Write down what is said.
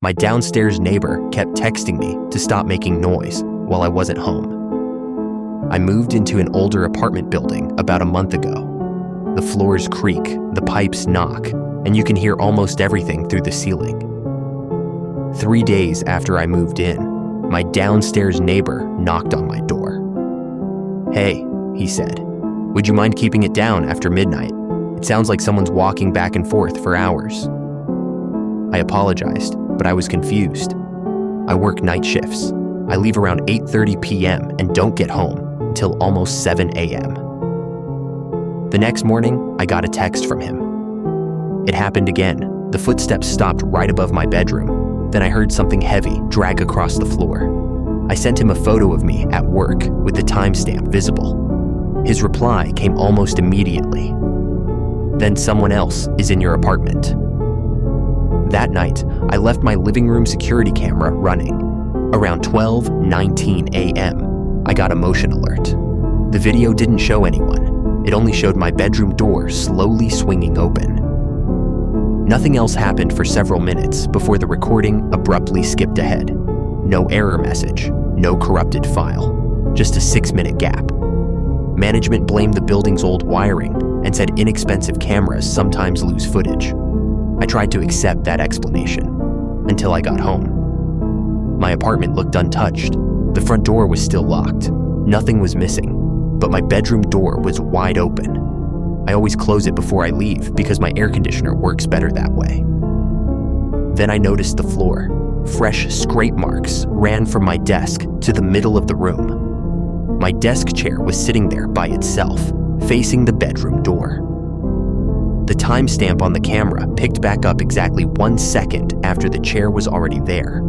My downstairs neighbor kept texting me to stop making noise while I wasn't home. I moved into an older apartment building about a month ago. The floors creak, the pipes knock, and you can hear almost everything through the ceiling. 3 days after I moved in, my downstairs neighbor knocked on my door. "Hey," he said, "would you mind keeping it down after midnight? It sounds like someone's walking back and forth for hours." I apologized, but I was confused. I work night shifts. I leave around 8:30 p.m. and don't get home until almost 7 a.m. The next morning, I got a text from him. It happened again. The footsteps stopped right above my bedroom. Then I heard something heavy drag across the floor. I sent him a photo of me at work with the timestamp visible. His reply came almost immediately. "Then someone else is in your apartment." That night, I left my living room security camera running. Around 12:19 a.m., I got a motion alert. The video didn't show anyone. It only showed my bedroom door slowly swinging open. Nothing else happened for several minutes before the recording abruptly skipped ahead. No error message, no corrupted file, just a 6-minute gap. Management blamed the building's old wiring and said inexpensive cameras sometimes lose footage. I tried to accept that explanation until I got home. My apartment looked untouched. The front door was still locked. Nothing was missing, but my bedroom door was wide open. I always close it before I leave because my air conditioner works better that way. Then I noticed the floor. Fresh scrape marks ran from my desk to the middle of the room. My desk chair was sitting there by itself, facing the bedroom door. The timestamp on the camera picked back up exactly 1 second after the chair was already there.